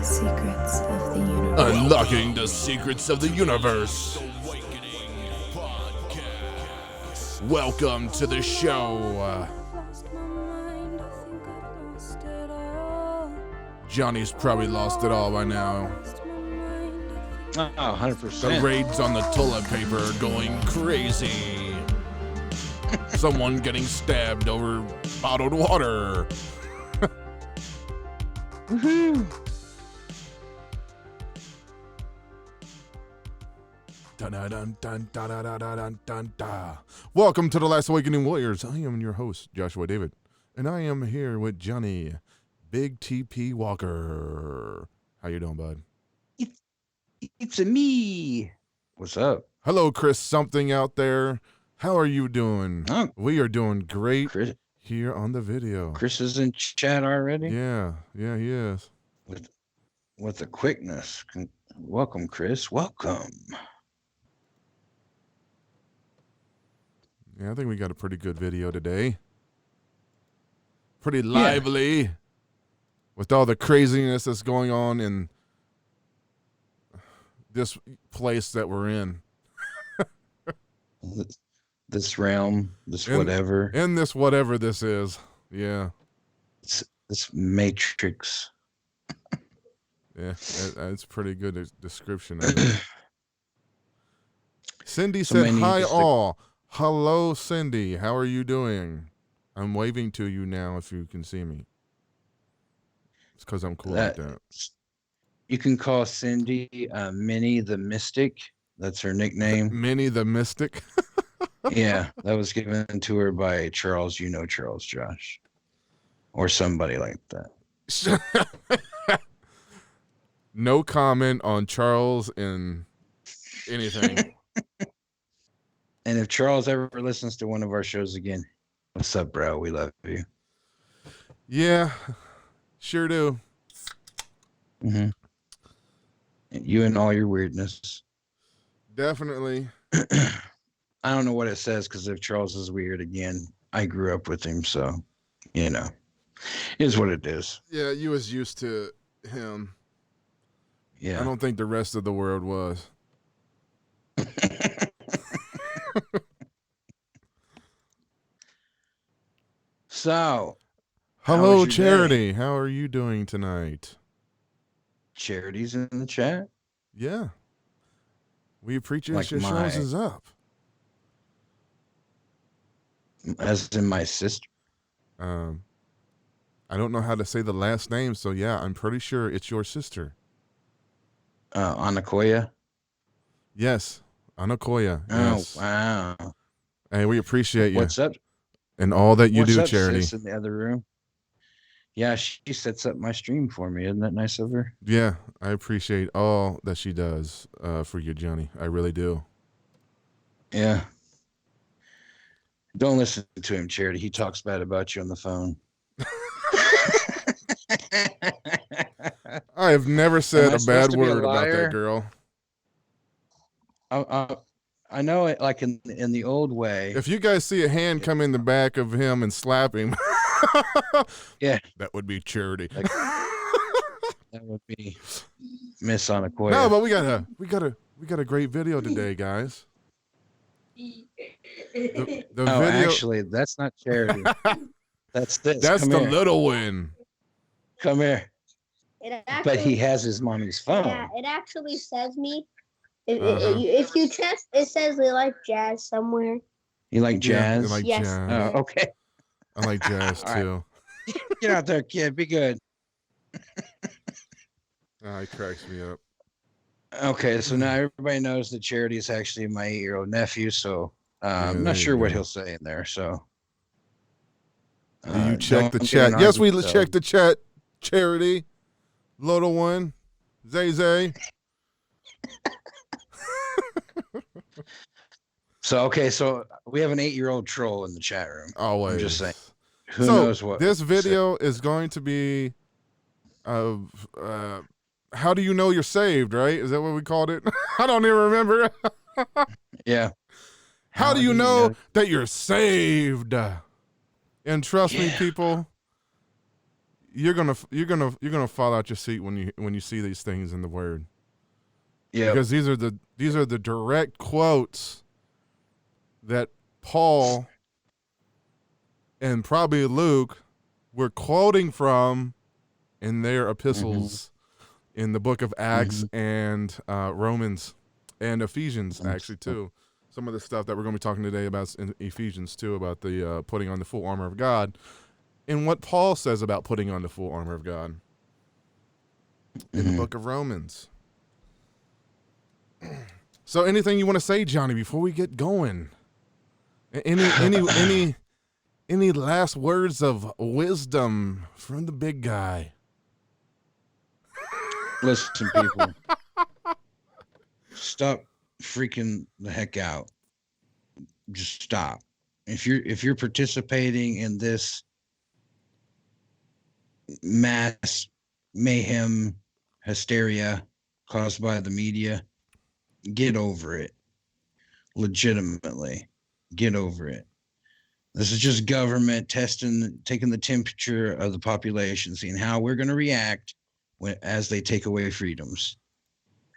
secrets of the universe. Unlocking the secrets of the universe. Welcome to the show. Johnny's probably lost it all by now. Oh, 100%. The raids on the toilet paper are going crazy. Someone getting stabbed over bottled water. Woohoo! Dun, dun, dun, dun, dun, dun, dun, dun, dun. Welcome to the Last Awakening Warriors. I am your host, Joshua David, and I am here with Johnny Big TP Walker. How you doing, bud? It's a me. What's up? Hello, Chris something out there. How are you doing? Oh, We are doing great Chris, here on the video. Chris is in chat already. Yeah, he is. With the quickness. Welcome, Chris. Welcome. Yeah, I think we got a pretty good video today. Pretty lively with all the craziness that's going on in this place that we're in. This realm, this In- whatever, In this whatever this is. Yeah. this matrix. Yeah, that's pretty good description of it. Cindy said, Somebody hi needs to- all. Hello, Cindy. How are you doing? I'm waving to you now if you can see me. It's because I'm cool like that. You can call Cindy Minnie the Mystic. That's her nickname. Minnie the Mystic. Yeah, that was given to her by Charles. You know Charles, Josh, or somebody like that. No comment on Charles and anything. And if Charles ever listens to one of our shows again, what's up, bro? We love you. Yeah, sure do. Mm-hmm. You and all your weirdness. Definitely. I don't know what it says because if Charles is weird again, I grew up with him, so you know, it is what it is. Yeah, you was used to him. Yeah. I don't think the rest of the world was. So, Hello, was your Charity. How are you doing tonight? Charity's in the chat. Yeah. We appreciate Like your my- shows is up. As in my sister. I don't know how to say the last name, so yeah, I'm pretty sure it's your sister. Anakoya. Yes, Anakoya. Oh, Yes. wow. Hey, we appreciate you What's up? and all that you What's do, up, Charity. sis, in the other room? Yeah, she sets up my stream for me. Isn't that nice of her? Yeah, I appreciate all that she does for you, Johnny. I really do. Yeah. Don't listen to him, Charity. He talks bad about you on the phone. I have never said I a supposed bad to be a word about liar? that girl. I know it like in the old way. If you guys see a hand come in the back of him and slap him, Yeah. that would be Charity. Like- That would be Miss Anakoya. No, but we got a great video today, guys. The Oh, video, actually, that's not Charity. That's this. that's Come the here. little one. Come here. It actually, But he has his mommy's phone. yeah, it actually says me. Uh-huh. If you test, it says they like jazz somewhere. You like jazz? Yeah, I like Yes. jazz. Oh, okay. I like jazz All right. too. Get out there, kid. Be good. Oh, it cracks me up. Okay, so now everybody knows that Charity is actually my 8-year-old nephew. So I'm there not you sure what go. he'll say in there. So Do you check the don't get chat? an Yes, we argument, checked the chat. Charity, little one, Zay Zay. So okay, so we have an 8-year-old troll in the chat room. Always. just saying. Who So, knows what this video is going to be of how do you know you're saved, right? Is that what we called it? I don't even remember. Yeah. How do you know that you're saved? And trust me, Yeah. people, you're gonna fall out your seat when you see these things in the Word. Yeah. Because these are the direct quotes that Paul and probably Luke were quoting from in their epistles in the book of Acts and Romans and Ephesians, actually, too. Some of the stuff that we're going to be talking today about in Ephesians, too, about the putting on the full armor of God, and what Paul says about putting on the full armor of God in the book of Romans. So anything you want to say, Johnny, before we get going? Any last words of wisdom from the big guy? Listen, people. Stop freaking the heck out. Just stop. If you're participating in this mass mayhem, hysteria caused by the media, get over it. Legitimately, get over it. This is just government taking the temperature of the population, seeing how we're going to react as they take away freedoms.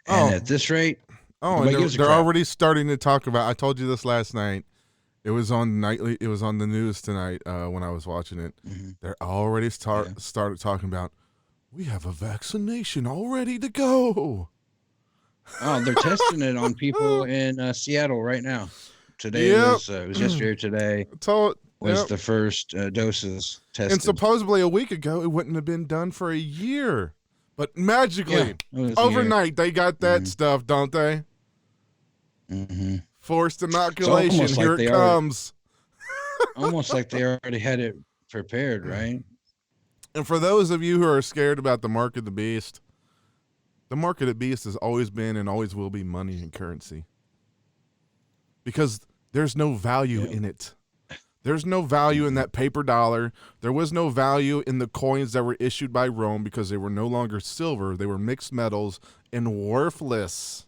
And at this rate, they're already starting to talk about. I told you this last night. It was on nightly. It was on the news tonight when I was watching it. They're already started talking about. We have a vaccination all ready to go. Oh, they're testing it on people in Seattle right now. Today it was yesterday or today was the first doses tested. And supposedly a week ago, it wouldn't have been done for a year. But magically, overnight, they got that stuff, don't they? Forced inoculation, here it comes. Almost like they already had it prepared, right? And for those of you who are scared about the mark of the beast has always been and always will be money and currency. Because there's no value in it. There's no value in that paper dollar. There was no value in the coins that were issued by Rome because they were no longer silver. They were mixed metals and worthless.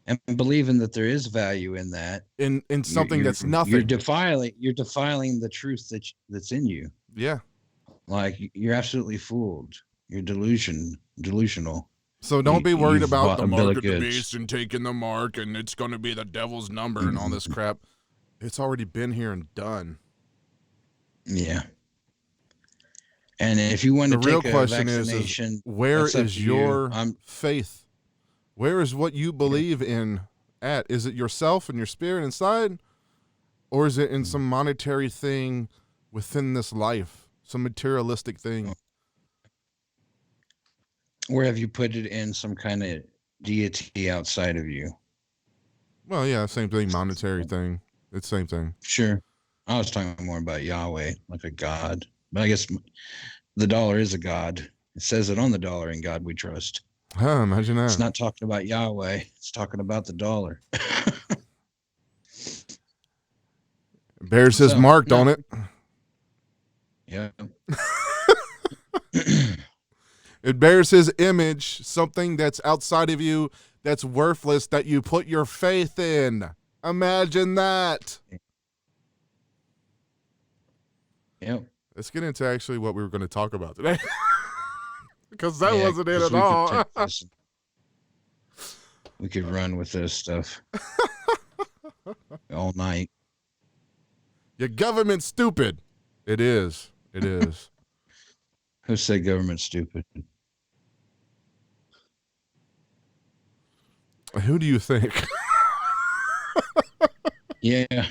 And believing that there is value in that. In something that's nothing. You're defiling the truth that's in you. Yeah. Like, you're absolutely fooled. You're delusional. So don't be worried about the mark of the beast and taking the mark and it's going to be the devil's number and all this crap. It's already been here and done. Yeah. And if you want to take a vaccination, is where is your faith? Where is what you believe in at? Is it yourself and your spirit inside? Or is it in some monetary thing within this life? Some materialistic thing? Or have you put it in some kind of deity outside of you? Well, yeah, same thing, monetary thing. It's the same thing. Sure. I was talking more about Yahweh, like a god. But I guess the dollar is a god. It says it on the dollar, in God we trust. Huh, imagine that. It's not talking about Yahweh. It's talking about the dollar. It bears his mark, don't it? Yeah. It bears his image, something that's outside of you, that's worthless, that you put your faith in. Imagine that. Yep. Let's get into actually what we were going to talk about today. Because that wasn't it at all. We could run with this stuff all night. Your government's stupid. It is. It is. Who said government's stupid? Who do you think? Yeah,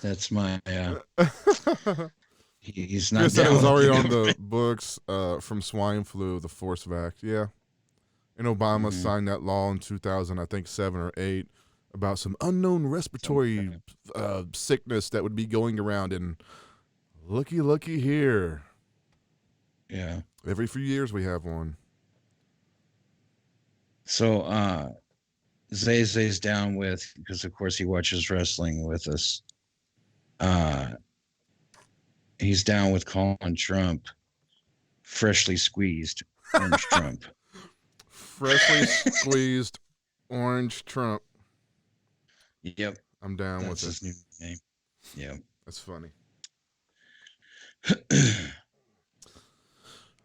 that's my. He's not. Chris said it was already on the books from swine flu, the Force Vac. Yeah, and Obama signed that law in 2000, I think 7 or 8, about some unknown respiratory sickness that would be going around. And looky here. Yeah. Every few years we have one. So Zay's down with, because of course he watches wrestling with us. He's down with calling Trump freshly squeezed orange Trump. Freshly squeezed orange Trump. Yep. I'm down with That's his it. new name. Yeah. That's funny.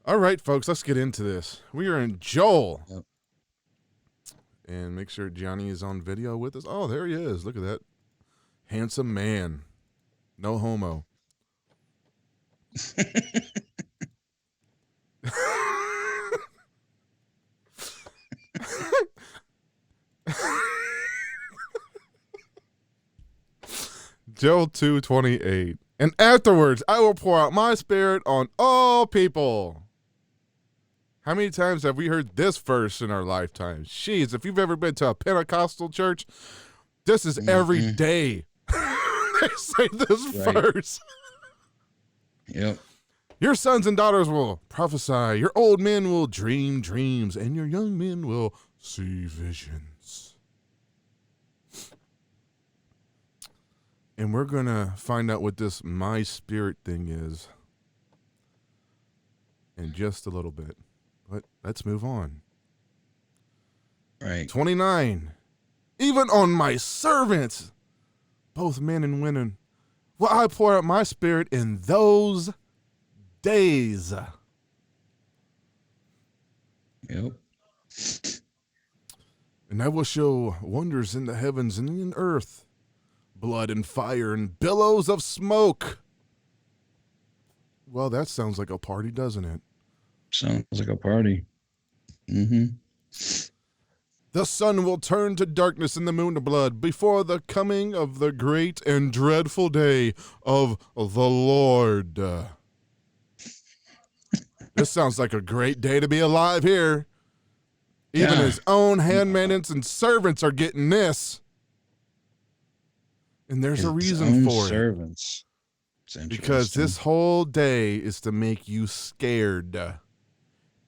All right, folks, let's get into this. We are in Joel. Yep. And make sure Johnny is on video with us. Oh, there he is. Look at that. Handsome man. No homo. Joel 2:28. And afterwards I will pour out my spirit on all people. How many times have we heard this verse in our lifetime? Jeez, if you've ever been to a Pentecostal church, this is every day. They say this verse. Yep. Your sons and daughters will prophesy. Your old men will dream dreams. And your young men will see visions. And we're going to find out what this my spirit thing is in just a little bit. But let's move on. Right. 29. Even on my servants, both men and women, will I pour out my spirit in those days. Yep. And I will show wonders in the heavens and in earth, blood and fire and billows of smoke. Well, that sounds like a party, doesn't it? Sounds like a party. Mm-hmm. The sun will turn to darkness and the moon to blood before the coming of the great and dreadful day of the Lord. This sounds like a great day to be alive here. Even Yeah. his own handmaidens and servants are getting this. And there's a reason for it. Servants. It's Because interesting. this whole day is to make you scared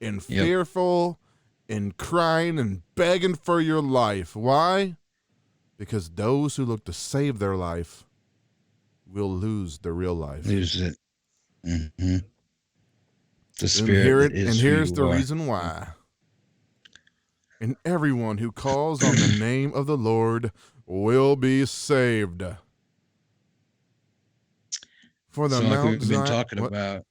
and Yep. fearful and crying and begging for your life. Why? Because those who look to save their life will lose their real life. Lose it. Mm-hmm. The And, spirit is who here's you the are. reason why. And everyone who calls on the name of the Lord will be saved. For the So like Mount we've been Zion, talking what? about.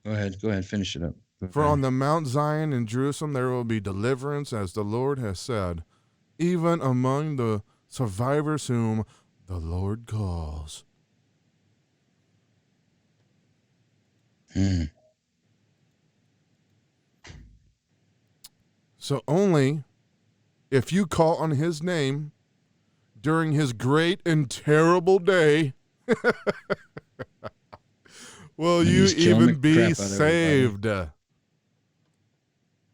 Go ahead, finish it up. For on the Mount Zion in Jerusalem there will be deliverance, as the Lord has said, even among the survivors whom the Lord calls. Hmm. So only if you call on his name during his great and terrible day will And you he's killing even the be crap out of everybody. saved.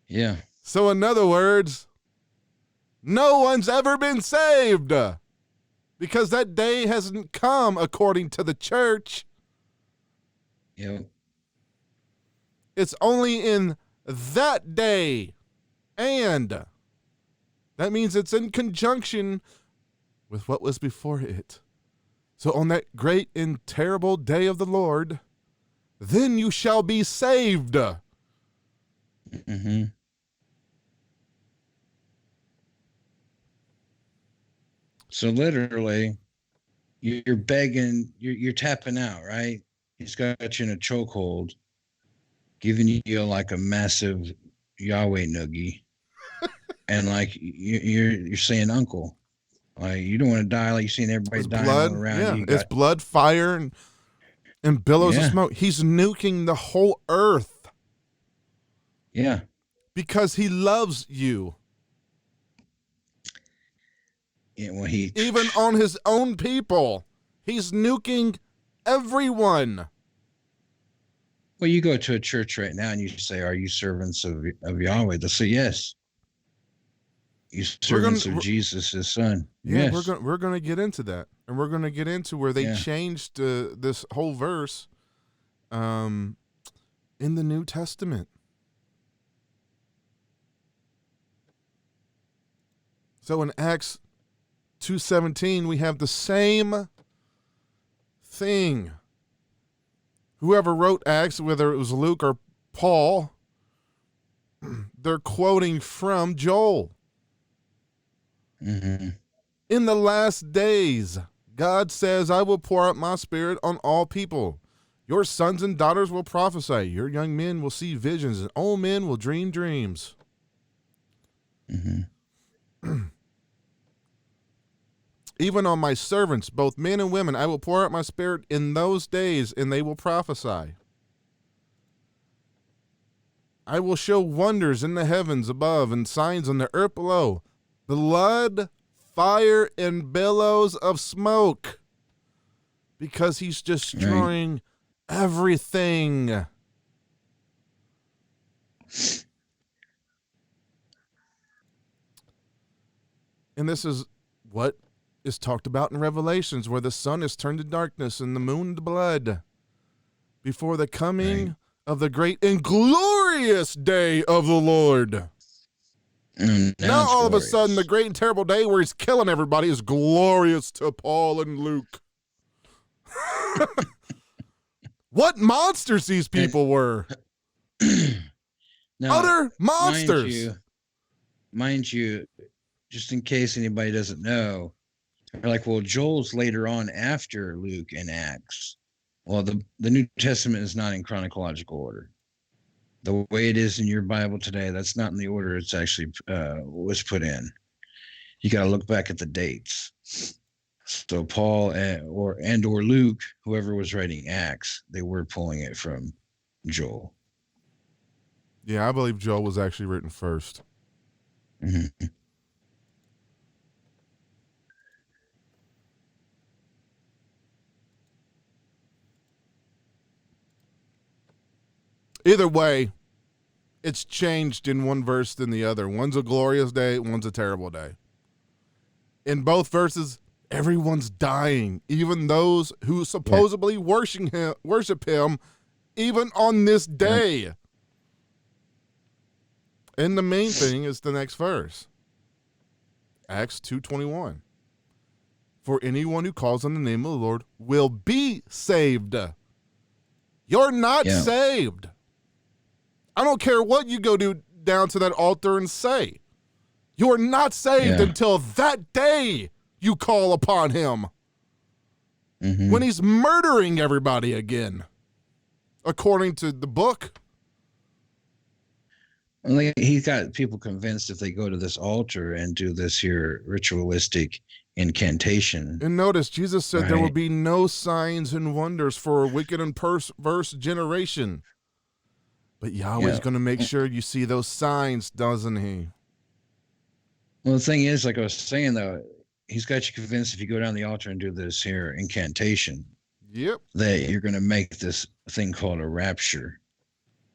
Yeah. So in other words, no one's ever been saved because that day hasn't come according to the church. Yep. It's only in that day. And that means it's in conjunction with what was before it. So on that great and terrible day of the Lord, then you shall be saved. Mm-hmm. So literally, you're begging, you're tapping out, right? He's got you in a chokehold, giving you like a massive Yahweh noogie, and like you're saying, "Uncle, like you don't want to die like you're seeing everybody It's dying blood. all around Yeah, you." You it's got- blood, fire, and billows of Yeah. smoke. He's nuking the whole earth yeah, because he loves you. yeah. Well, he Even on his own people, he's nuking everyone. Well, you go to a church right now and you say, "Are you servants of Yahweh?" They'll say, "Yes." You servants of Jesus, his son. Yeah, Yes. we're gonna get into that, and we're gonna get into where they Yeah. changed this whole verse, in the New Testament. So in Acts 2:17, we have the same thing. Whoever wrote Acts, whether it was Luke or Paul, they're quoting from Joel. Mm-hmm. In the last days, God says, I will pour out my spirit on all people. Your sons and daughters will prophesy. Your young men will see visions, and old men will dream dreams. Mm-hmm. Even on my servants, both men and women, I will pour out my spirit in those days, and they will prophesy. I will show wonders in the heavens above and signs on the earth below. Blood, fire, and billows of smoke. Because he's destroying everything. And this is what is talked about in Revelations, where the sun is turned to darkness and the moon to blood before the coming of the great and glorious day of the Lord. Now all of a sudden, the great and terrible day where he's killing everybody is glorious to Paul and Luke. What monsters these people were. Now, Utter monsters. Mind you, just in case anybody doesn't know, they're like, well, Joel's later on after Luke and Acts. Well, the New Testament is not in chronological order. The way it is in your Bible today, that's not in the order it's actually was put in. You got to look back at the dates. So Paul or Luke, whoever was writing Acts, they were pulling it from Joel. Yeah, I believe Joel was actually written first. Mm-hmm. Either way, it's changed in one verse than the other. One's a glorious day, one's a terrible day. In both verses, everyone's dying, even those who supposedly worship him, even on this day. And the main thing is the next verse. Acts 2:21. For anyone who calls on the name of the Lord will be saved. You're not saved. I don't care what you go do down to that altar and say. You are not saved until that day you call upon him. Mm-hmm. When he's murdering everybody again, according to the book. He's got people convinced if they go to this altar and do this here ritualistic incantation. And notice, Jesus said there will be no signs and wonders for a wicked and perverse generation. But Yahweh's going to make sure you see those signs, doesn't he? Well, the thing is, like I was saying, though, he's got you convinced if you go down the altar and do this here incantation, that you're going to make this thing called a rapture,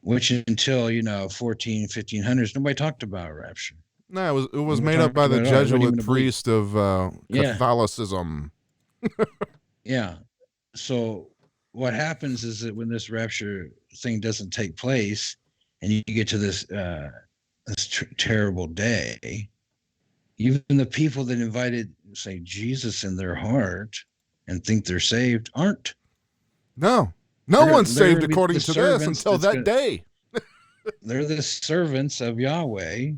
which until, 1500s, nobody talked about a rapture. No, it was made up by the Jesuit priest of Catholicism. Yeah. So what happens is that when this rapture thing doesn't take place and you get to this terrible day, even the people that invited, say, Jesus in their heart and think they're saved aren't. No one's saved according to this until that day. They're the servants of Yahweh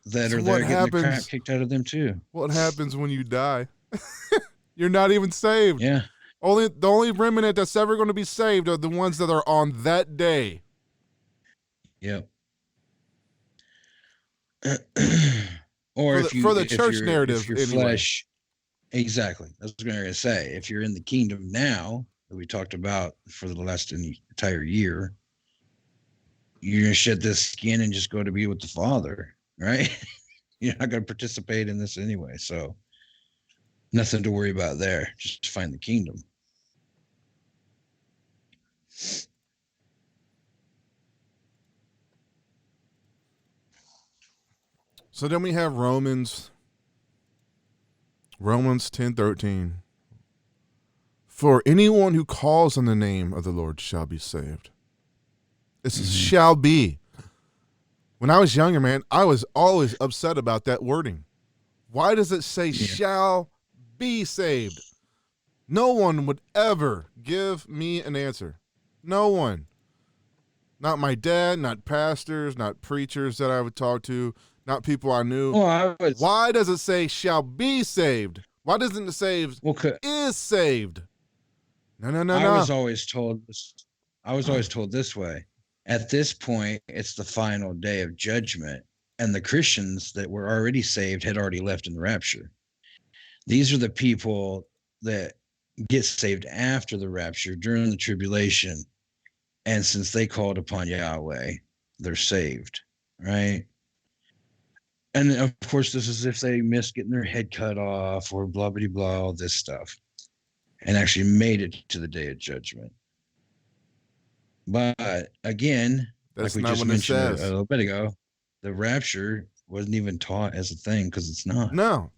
that are there getting the crap kicked out of them too. What happens when you die? You're not even saved. Yeah. The only remnant that's ever going to be saved are the ones that are on that day. Yep. Or for the church narrative, if your flesh, exactly. That's what I'm going to say. If you're in the kingdom now, that we talked about for the last entire year, you're going to shed this skin and just go to be with the Father, right? You're not going to participate in this anyway. So nothing to worry about there. Just find the kingdom. So then we have Romans 10:13. For anyone who calls on the name of the Lord shall be saved. This is shall be. When I was younger, man, I was always upset about that wording. Why does it say shall be saved? No one would ever give me an answer. No one. Not my dad, not pastors, not preachers that I would talk to, not people I knew. Why does it say shall be saved? Why doesn't it say is saved? No. I was always told I was always told this way. At this point, it's the final day of judgment, and the Christians that were already saved had already left in the rapture. These are the people that get saved after the rapture during the tribulation. And since they called upon Yahweh, they're saved, right? And of course, this is if they missed getting their head cut off or blah, blah, blah, all this stuff, and actually made it to the day of judgment. But again, That's like we not just what it mentioned a says. little bit ago, the rapture wasn't even taught as a thing because it's not. No.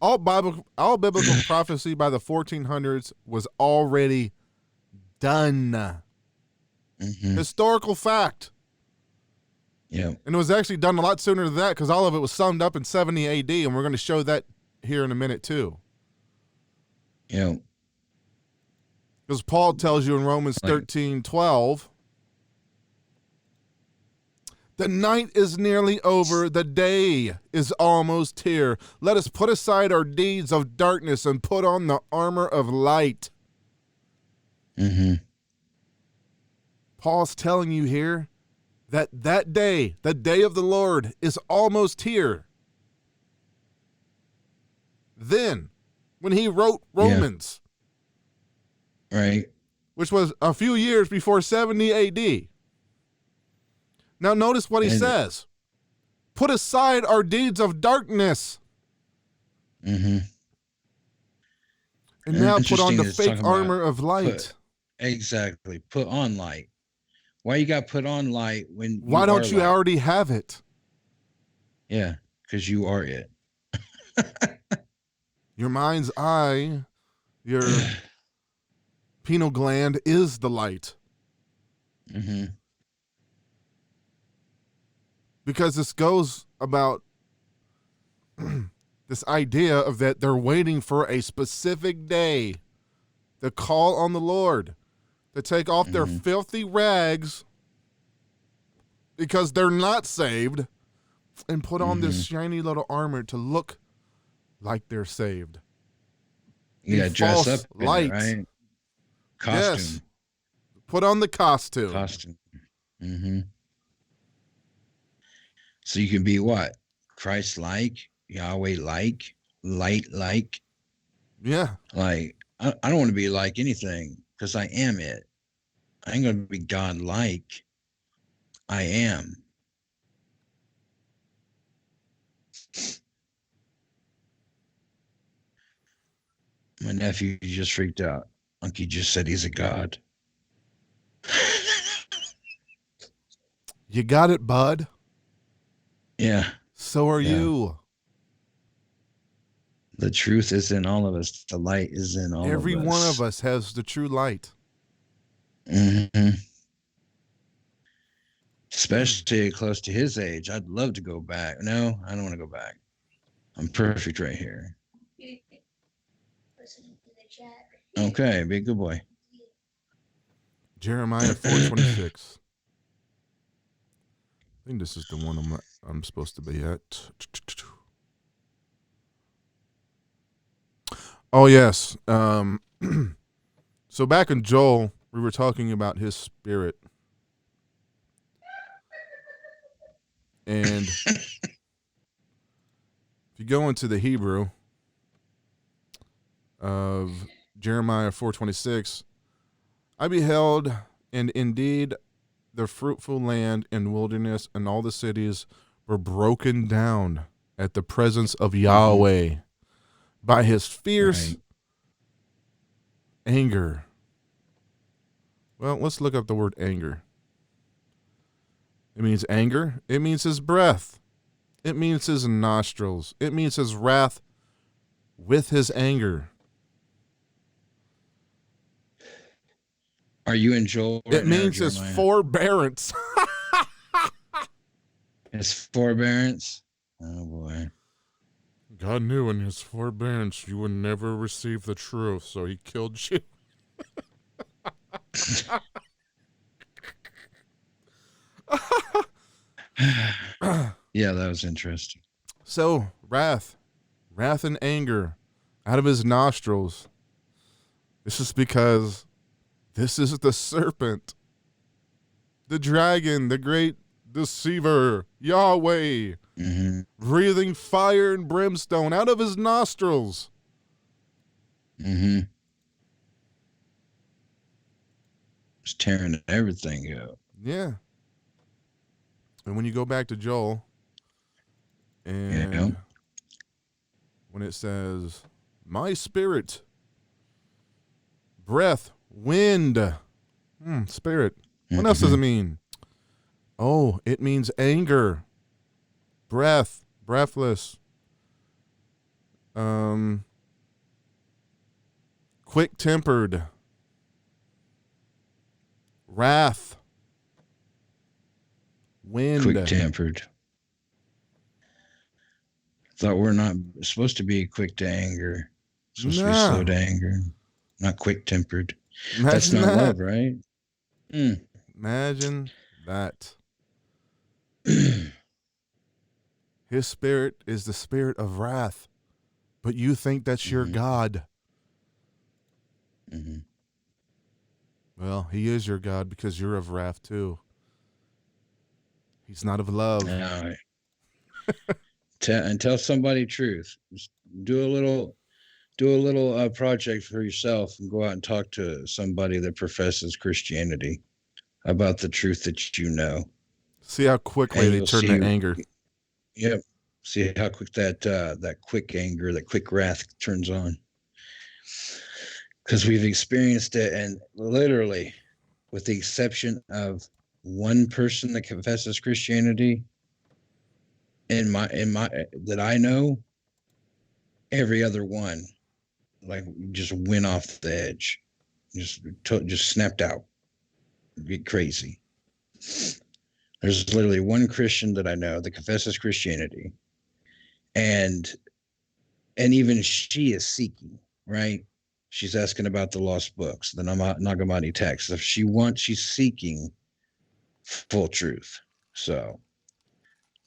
All biblical prophecy by the 1400s was already done. Mm-hmm. Historical fact. Yeah. And it was actually done a lot sooner than that because all of it was summed up in 70 AD, and we're going to show that here in a minute too. Yeah. Because Paul tells you in Romans 13:12, the night is nearly over, the day is almost here. Let us put aside our deeds of darkness and put on the armor of light. Mm-hmm. Paul's telling you here that day, the day of the Lord, is almost here. Then, when he wrote Romans, Right. which was a few years before 70 AD. Now notice what he says. Put aside our deeds of darkness. Mm-hmm. And now put on Interesting the it's fake talking armor about of light. Exactly. Put on light. Why you got put on light when Why don't you light? already have it? Yeah, because you are it. Your mind's eye, your pineal gland is the light. Mm-hmm. Because this goes about this idea of that they're waiting for a specific day to call on the Lord, to take off their filthy rags because they're not saved and put on this shiny little armor to look like they're saved. You got to dress up in light. it, right? Costume. Yes. Put on the costume. Costume. Mm-hmm. So you can be what? Christ-like, Yahweh-like, light-like. Yeah. Like, I don't want to be like anything because I am it. I ain't going to be God-like. I am. My nephew just freaked out. Unky just said he's a god. You got it, bud. Yeah. So are you. The truth is in all of us. The light is in all Every of us. one of us has the true light. Mm-hmm. Especially close to his age. I'd love to go back. No, I don't want to go back. I'm perfect right here. Listen to the chat. Okay, be a good boy. Jeremiah 4:26. I think this is the one I'm supposed to be at. Oh yes. So back in Joel, we were talking about his spirit. And if you go into the Hebrew of Jeremiah 4:26, I beheld, and indeed the fruitful land and wilderness and all the cities were broken down at the presence of Yahweh by his fierce anger. Well, let's look up the word anger. It means anger. It means his breath. It means his nostrils. It means his wrath with his anger. Are you in Joel? It means his forbearance. His forbearance. Oh boy. God knew in his forbearance you would never receive the truth, so he killed you. Yeah, that was interesting. So, wrath and anger out of his nostrils. This is because this is the serpent the dragon, the great deceiver, Yahweh, Mm-hmm. breathing fire and brimstone out of his nostrils. Mm-hmm. Just tearing everything up. Yeah. And when you go back to Joel, and Yeah. when it says, my spirit, breath, wind, spirit. What else does it mean? Oh, it means anger, breath, breathless, quick-tempered, wrath, wind. Quick tempered. Thought we're not supposed to be quick to anger. Supposed to be Nah. slow to anger, not quick tempered. That's Imagine not that. love, right? Imagine that. His spirit is the spirit of wrath, but you think that's your God. Mm-hmm. Well, he is your God because you're of wrath too. He's not of love. Now, tell somebody truth. Just do a little project for yourself and go out and talk to somebody that professes Christianity about the truth that you know. See how quickly And they you'll turn see- to anger. Yep. See how quick that quick anger, that quick wrath turns on. Because we've experienced it, and literally, with the exception of one person that confesses Christianity, in my that I know, every other one like just went off the edge, just snapped out, get crazy. There's literally one Christian that I know that confesses Christianity, and even she is seeking, right? She's asking about the lost books, the Nag Hammadi texts. If she's seeking full truth. So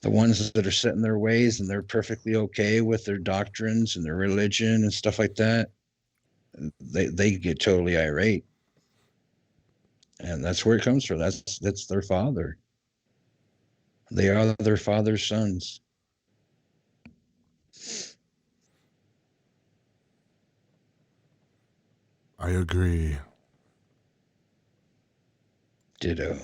the ones that are set in their ways and they're perfectly okay with their doctrines and their religion and stuff like that, they get totally irate. And that's where it comes from. That's their father. They are their father's sons. I agree. Ditto.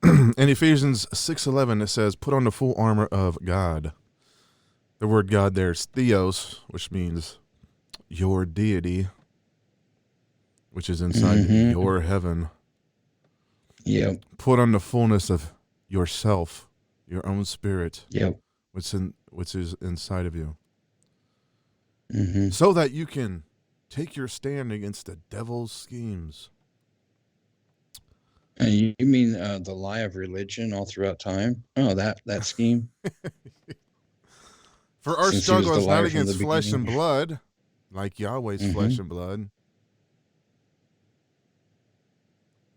In Ephesians 6:11, it says, put on the full armor of God. The word God there is theos, which means your deity, which is inside your heaven. Yep. Put on the fullness of yourself, your own spirit, Yep. which is inside of you, Mm-hmm. so that you can take your stand against the devil's schemes. And you mean the lie of religion all throughout time? Oh, that scheme. For our Since he was struggle the is not liar from the against flesh and beginning. blood, like Yahweh's flesh and blood,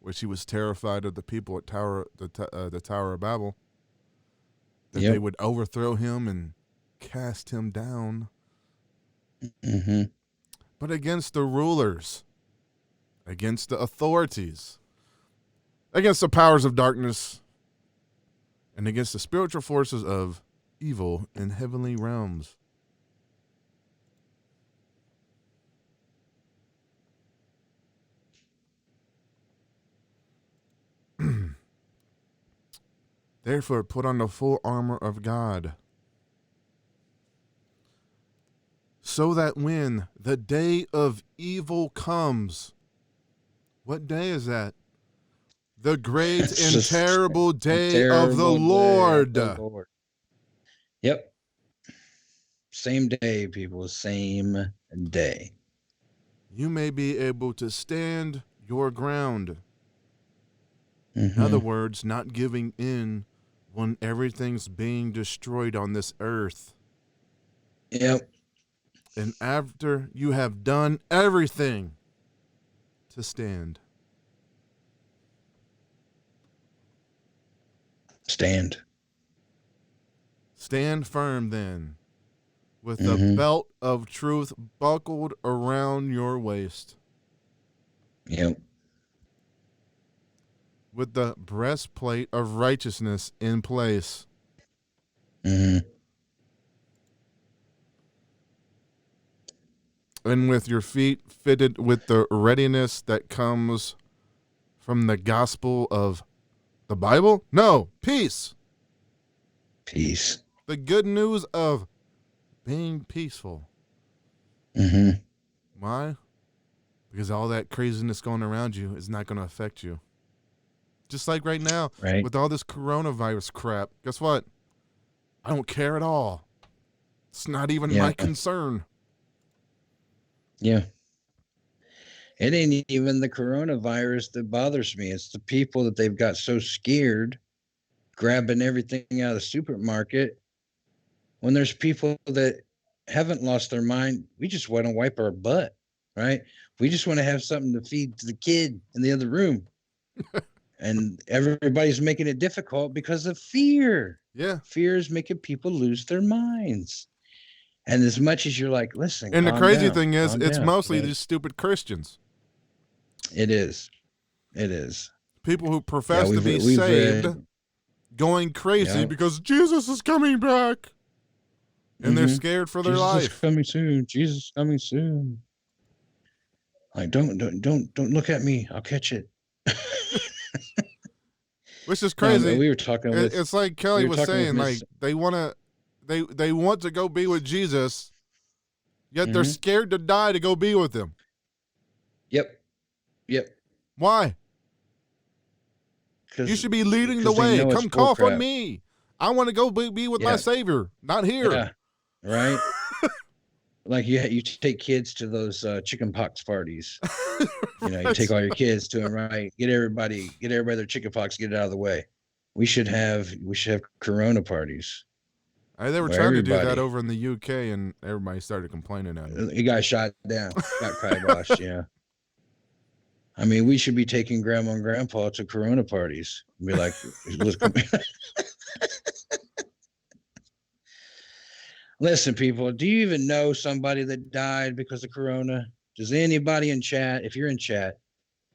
which he was terrified of the people at the Tower of Babel, that they would overthrow him and cast him down. Mm-hmm. But against the rulers, against the authorities, against the powers of darkness, and against the spiritual forces of evil in heavenly realms. Therefore, put on the full armor of God, so that when the day of evil comes, what day is that? The great It's and just terrible day terrible of the day of Lord. the Lord. Yep. Same day, people. Same day. You may be able to stand your ground. Mm-hmm. In other words, not giving in when everything's being destroyed on this earth. Yep. And after you have done everything to stand. Stand. Stand firm then, with the belt of truth buckled around your waist, Yep. with the breastplate of righteousness in place, Mm-hmm. and with your feet fitted with the readiness that comes from the gospel of the Bible? No, peace. Peace. The good news of being peaceful. Mm-hmm. Why? Because all that craziness going around you is not going to affect you. Just like right now, Right. with all this coronavirus crap, guess what? I don't care at all. It's not even my concern. Yeah. It ain't even the coronavirus that bothers me. It's the people that they've got so scared grabbing everything out of the supermarket. When there's people that haven't lost their mind, we just want to wipe our butt, right? We just want to have something to feed to the kid in the other room. And everybody's making it difficult because of fear. Yeah. Fear is making people lose their minds. And as much as you're like, listen, And the crazy down, thing is, it's down, mostly right? these stupid Christians. It is. It is. People who profess Yeah, to be we've saved read- going crazy Yeah. because Jesus is coming back. And they're Mhm. scared for their Jesus is life. coming soon. Jesus is coming soon. Like, don't look at me. I'll catch it. Which is No, crazy. we were talking with. It's like Kelly we were was talking with saying, Miss- like they want to go be with Jesus, yet they're Mhm. scared to die to go be with him. Yep. Why? 'Cause- You should be leading the 'cause they way. know it's Come cough on bullcrap. me. I want to go be with my Yeah. Savior, not here. Yeah. Right. Like you take kids to those chicken pox parties. You take all your kids to them, right? Get everybody their chicken pox, get it out of the way. We should have Corona parties. They were Where trying to do that everybody- over in the UK, and everybody started complaining at it. He got shot down, got kiboshed. Yeah. I mean, we should be taking grandma and grandpa to Corona parties. Be like, listen, people, do you even know somebody that died because of Corona? Does anybody in chat, if you're in chat,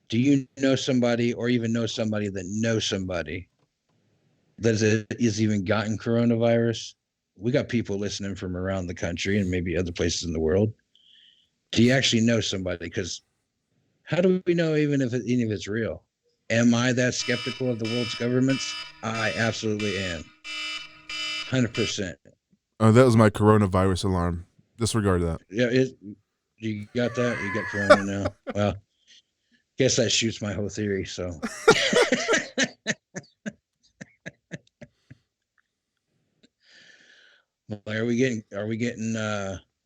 do you know somebody or even know somebody that knows somebody that is even gotten coronavirus? We got people listening from around the country and maybe other places in the world. Do you actually know somebody? Because how do we know even if it's real? Am I that skeptical of the world's governments? I absolutely am. 100%. Oh, that was my coronavirus alarm. Disregard that. Yeah, you got that? You got Corona now? Well, guess that shoots my whole theory. So, are we getting?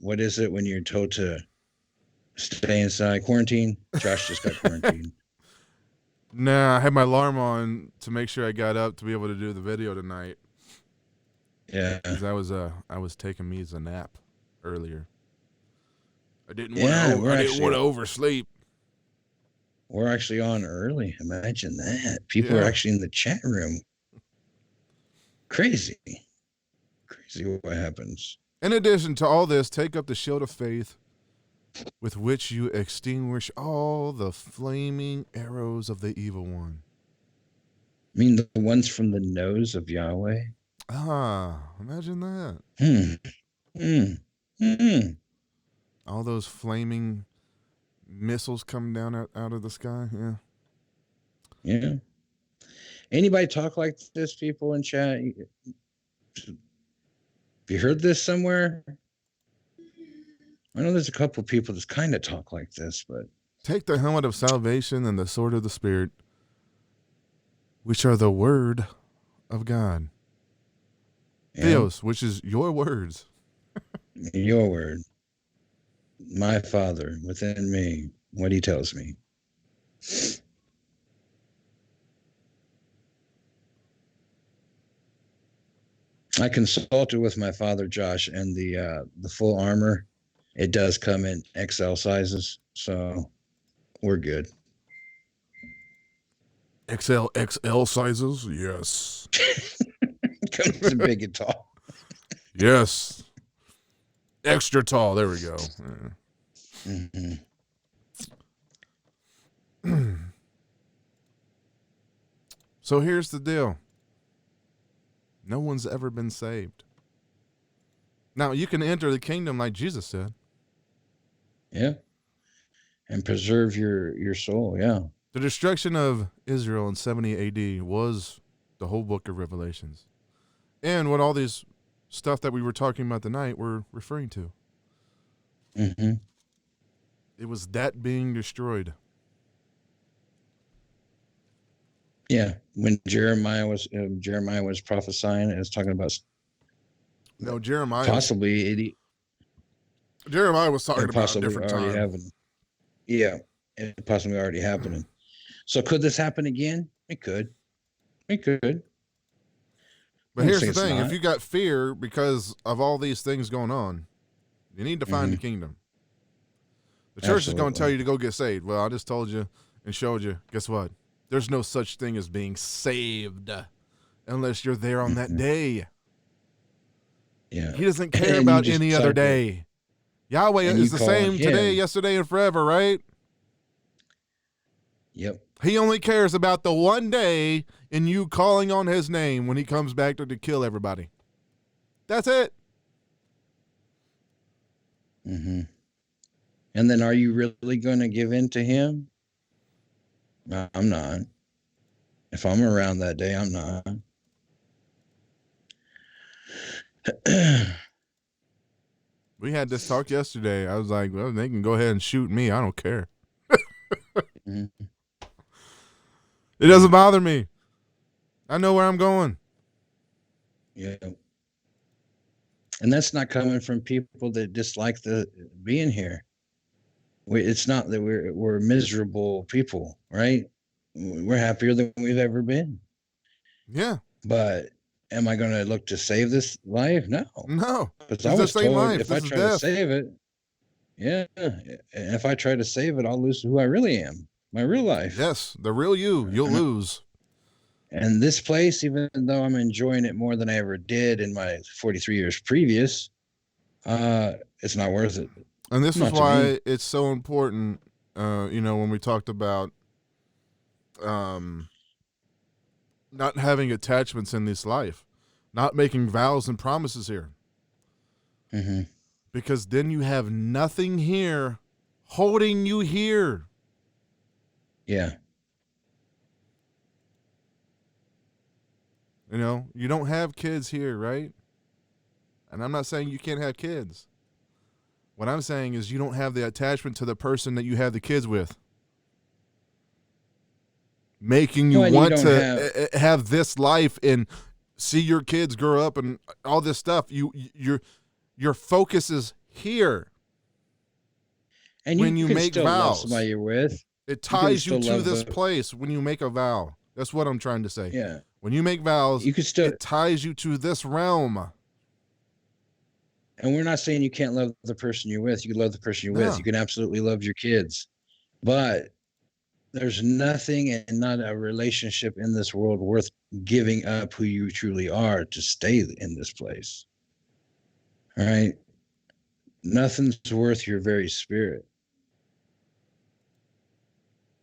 What is it when you're told to stay inside? Quarantine. Josh just got quarantined. Nah, I had my alarm on to make sure I got up to be able to do the video tonight. Yeah. Because I was taking me as a nap earlier. I didn't Yeah, want to oversleep. We're actually on early. Imagine that. People are Yeah. actually in the chat room. Crazy what happens. In addition to all this, take up the shield of faith with which you extinguish all the flaming arrows of the evil one. I mean, the ones from the nose of Yahweh. Imagine that. All those flaming missiles come down out of the sky. Yeah. Yeah. Anybody talk like this, people in chat? Have you heard this somewhere? I know there's a couple of people that kind of talk like this, but Take the helmet of salvation and the sword of the Spirit, which are the word of God. yeah, Theos, which is your words. your word, my Father within me, what he tells me. I consulted with my father, Josh, and the full armor, it does come in XL sizes, so we're good. XL sizes? Yes. Comes in big and tall. Yes. Extra tall. There we go. So here's the deal. No one's ever been saved. Now, you can enter the kingdom like Jesus said. Yeah. And preserve your soul. Yeah. The destruction of Israel in 70 AD was the whole book of Revelations. And what all these stuff that we were talking about tonight were referring to. Mm-hmm. It was that being destroyed. Yeah. When Jeremiah was prophesying, it was talking about No, Jeremiah Jeremiah was talking about a different time. happening. Yeah, it possibly already happening. So could this happen again? It could. It could. But here's the thing. If you got fear because of all these things going on, you need to find the kingdom. The church is going to tell you to go get saved. Well, I just told you and showed you. Guess what? There's no such thing as being saved unless you're there on that day. Yeah. He doesn't care about any other day. Yahweh is the same today, yesterday, and forever, right? Yep. He only cares about the one day in you calling on his name when he comes back to kill everybody. That's it. Mm-hmm. And then are you really going to give in to him? No, I'm not. If I'm around that day, I'm not. We had this talk yesterday. I was like, well, they can go ahead and shoot me. I don't care. Mm-hmm. It doesn't bother me. I know where I'm going. Yeah. And that's not coming from people that dislike the being here. It's not that we're miserable people, right? We're happier than we've ever been. Yeah. But am I going to look to save this life? No. No. Because I was told if I try to save it, and if I try to save it, I'll lose who I really am, my real life. Yes, the real you'll lose. And this place, even though I'm enjoying it more than I ever did in my 43 years previous, it's not worth it. And this is why it's so important, when we talked about not having attachments in this life, not making vows and promises here. Mm-hmm. Because then you have nothing here holding you here. Yeah. You don't have kids here, right? And I'm not saying you can't have kids. What I'm saying is you don't have the attachment to the person that you have the kids with. Making you want to have this life and see your kids grow up and all this stuff. Your focus is here. And when you make vows, somebody you're with, it ties you to this place when you make a vow. That's what I'm trying to say. Yeah. When you make vows, it ties you to this realm. And we're not saying you can't love the person you're with. You can love the person you're with. You can absolutely love your kids. But there's nothing and not a relationship in this world worth giving up who you truly are to stay in this place. All right? Nothing's worth your very spirit.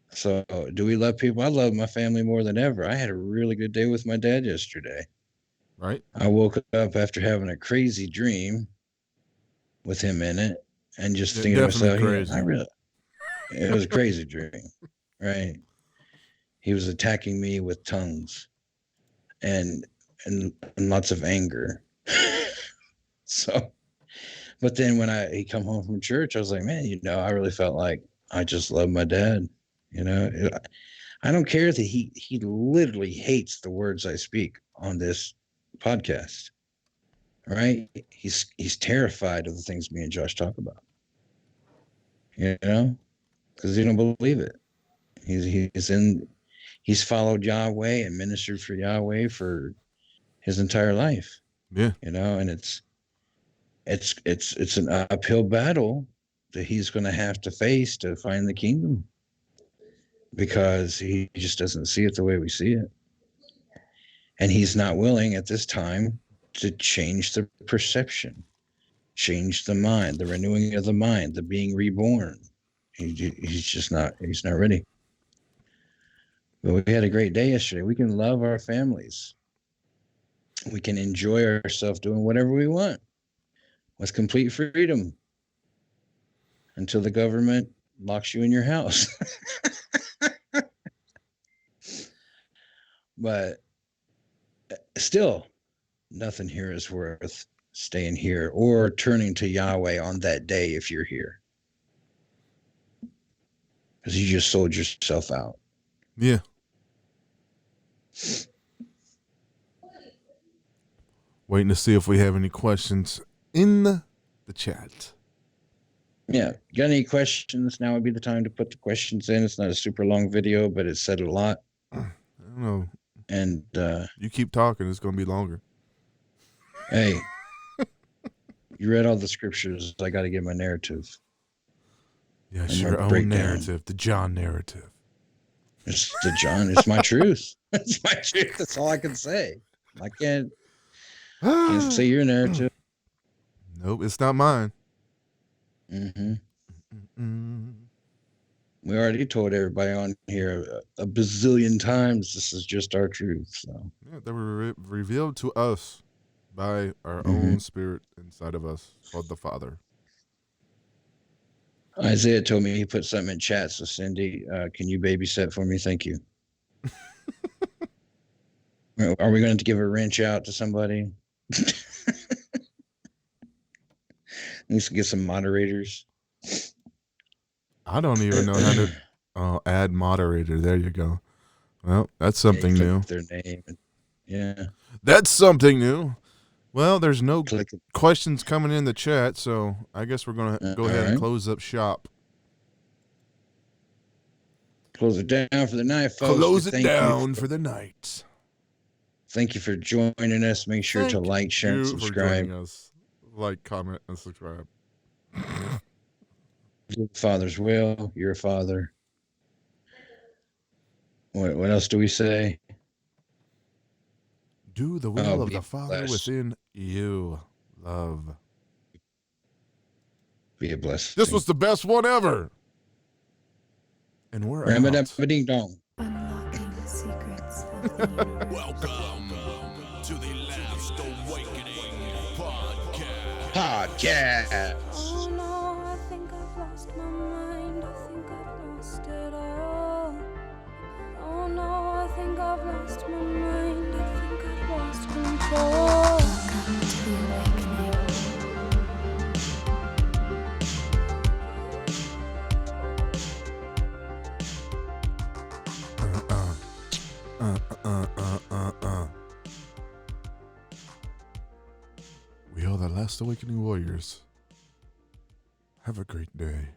So do we love people? I love my family more than ever. I had a really good day with my dad yesterday. Right. I woke up after having a crazy dream with him in it and just thinking to myself, it was a crazy dream, right? He was attacking me with tongues and lots of anger. So, but then when he come home from church, I was like, man, I really felt like I just love my dad. I don't care that he literally hates the words I speak on this podcast. All right. He's terrified of the things me and Josh talk about. Because he don't believe it. He's followed Yahweh and ministered for Yahweh for his entire life. Yeah. And it's an uphill battle that he's going to have to face to find the kingdom, because he just doesn't see it the way we see it. And he's not willing at this time to change the perception. change the mind, the renewing of the mind, the being reborn. He's just not. He's not ready. But we had a great day yesterday. We can love our families. We can enjoy ourselves doing whatever we want with complete freedom until the government locks you in your house. But still, nothing here is worth staying here or turning to Yahweh on that day if you're here. Because you just sold yourself out. Yeah. Waiting to see if we have any questions in the chat. Yeah. Got any questions? Now would be the time to put the questions in. It's not a super long video, but it said a lot. I don't know. And You keep talking, it's going to be longer. hey, you read all the scriptures. I got to give my narrative. Yes, And your my own breakdown. narrative, the John narrative. It's the John. It's my truth. It's my truth. That's all I can say. I can't say your narrative. Nope, it's not mine. Mm-hmm. Mm. We already told everybody on here a bazillion times this is just our truth. So Yeah, they were revealed to us by our Mhm. own spirit inside of us called the Father. Isaiah told me he put something in chat. So Cindy, can you babysit for me? Thank you. Are we going to give a wrench out to somebody? Needs to get some moderators. I don't even know how to add moderator. There you go. Well, that's something Yeah, new. click their name. Yeah. That's something new. Well, there's no Click it. questions coming in the chat, so I guess we're going to go ahead and Alright. close up shop. Close it down for the night, folks. Close it Thank you. down for the night. Thank you for joining us. Make sure to Thank like, share, and you for subscribe. joining us. Like, comment, and subscribe. Do the Father's will. You're a father. What else do we say? Do the will of be the Father blessed. within you. Love. Be a blessing. This was the best one ever. And we're out. Ram-a-dum-a-ding dong. Unlocking the secrets of the universe. Welcome to the Last Awakening podcast. Podcast. Oh no, I think I've lost my mind. I think I've lost it all. Oh no, I think I've lost my mind. I think I've lost control. Welcome to the awakening. We are the Last Awakening Warriors. Have a great day.